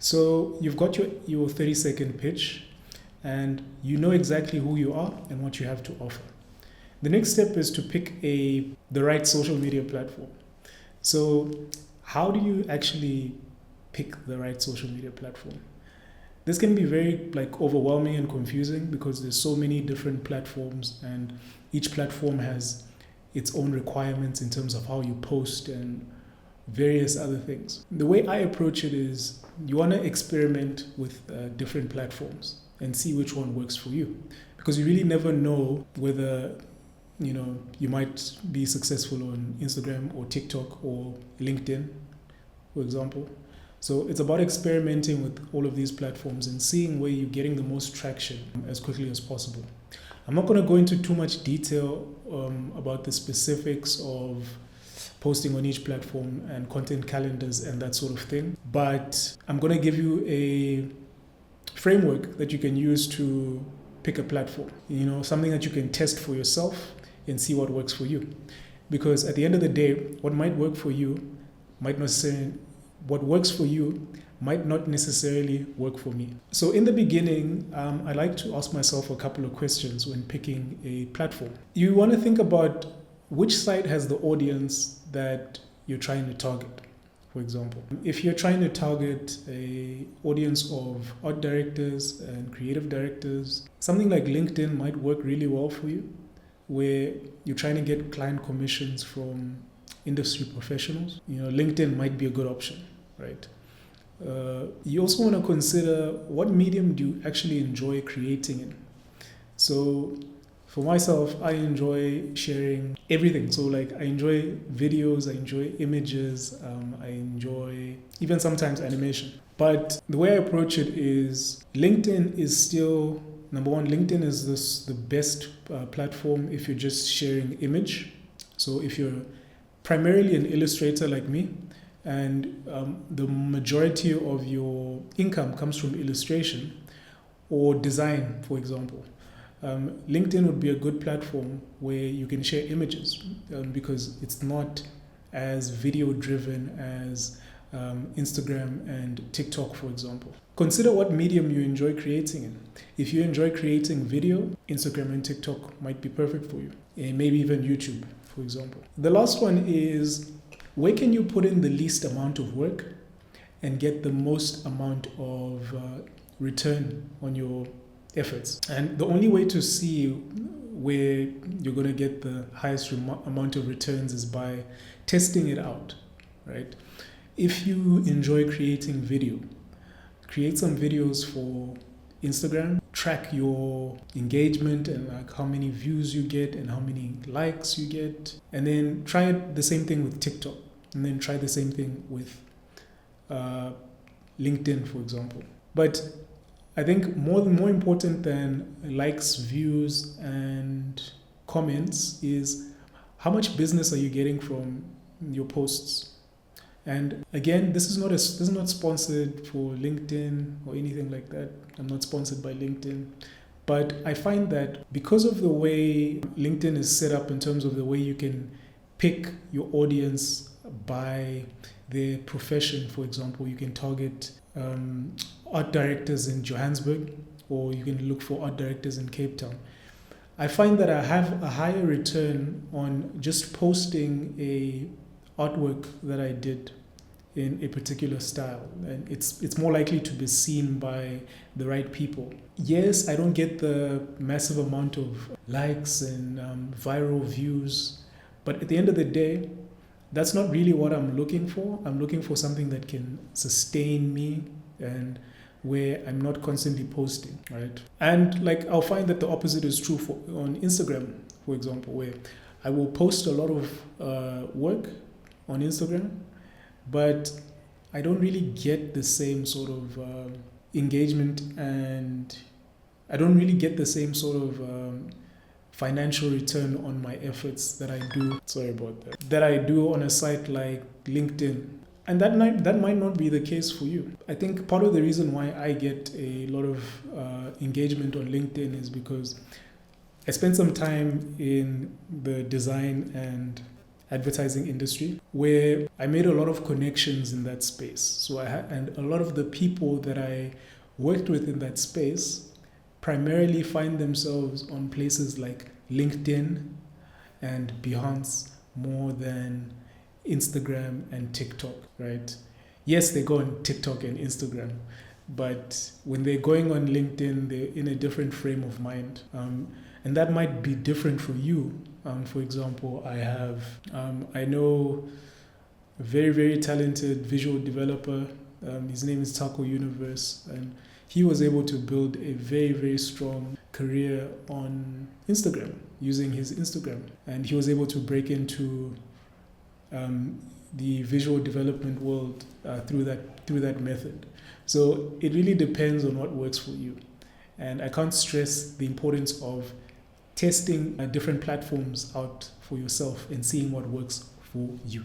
So you've got your 30-second pitch, and you know exactly who you are and what you have to offer. The next step is to pick the right social media platform. So how do you actually pick the right social media platform? This can be very overwhelming and confusing because there's so many different platforms, and each platform has its own requirements in terms of how you post and various other things. The way I approach it is you want to experiment with different platforms and see which one works for you, because you really never know whether you might be successful on Instagram or TikTok or LinkedIn, for example. So it's about experimenting with all of these platforms and seeing where you're getting the most traction as quickly as possible. I'm not going to go into too much detail about the specifics of posting on each platform and content calendars and that sort of thing, but I'm going to give you a framework that you can use to pick a platform, something that you can test for yourself and see what works for you. Because at the end of the day, what works for you might not necessarily work for me. So in the beginning, I like to ask myself a couple of questions when picking a platform. You want to think about which site has the audience that you're trying to target. For example, if you're trying to target an audience of art directors and creative directors, something like LinkedIn might work really well for you, where you're trying to get client commissions from industry professionals. LinkedIn might be a good option, right? You also want to consider what medium do you actually enjoy creating in. So for myself, I enjoy sharing everything. So I enjoy videos, I enjoy images, I enjoy even sometimes animation. But the way I approach it is LinkedIn is still, number one, LinkedIn is the best platform if you're just sharing image. So if you're primarily an illustrator like me, and the majority of your income comes from illustration or design, for example, LinkedIn would be a good platform where you can share images because it's not as video driven as Instagram and TikTok, for example. Consider what medium you enjoy creating in. If you enjoy creating video, Instagram and TikTok might be perfect for you, and maybe even YouTube, for example. The last one is, where can you put in the least amount of work and get the most amount of return on your efforts? And the only way to see where you're going to get the highest amount of returns is by testing it out, right? If you enjoy creating video, create some videos for Instagram, track your engagement and how many views you get and how many likes you get, and then try the same thing with TikTok, and then try the same thing with LinkedIn, for example. But I think more important than likes, views, and comments is how much business are you getting from your posts. And again, this is not sponsored for LinkedIn or anything like that. I'm not sponsored by LinkedIn. But I find that because of the way LinkedIn is set up in terms of the way you can pick your audience by their profession, for example, you can target art directors in Johannesburg, or you can look for art directors in Cape Town. I find that I have a higher return on just posting a artwork that I did in a particular style, and it's more likely to be seen by the right people. Yes, I don't get the massive amount of likes and viral views, but at the end of the day, that's not really what I'm looking for. I'm looking for something that can sustain me and where I'm not constantly posting, right? And I'll find that the opposite is true on Instagram, for example, where I will post a lot of work on Instagram, but I don't really get the same sort of engagement, and I don't really get the same sort of financial return on my efforts that I do on a site like LinkedIn. And that might not be the case for you. I think part of the reason why I get a lot of engagement on LinkedIn is because I spent some time in the design and advertising industry, where I made a lot of connections in that space. So and a lot of the people that I worked with in that space primarily find themselves on places like LinkedIn and Behance more than Instagram and TikTok, right? Yes, they go on TikTok and Instagram, but when they're going on LinkedIn, they're in a different frame of mind. And that might be different for you. For example, I know a very, very talented visual developer. His name is Taco Universe, and he was able to build a very, very strong career on Instagram using his Instagram. And he was able to break into the visual development world through that method. So it really depends on what works for you. And I can't stress the importance of testing different platforms out for yourself and seeing what works for you.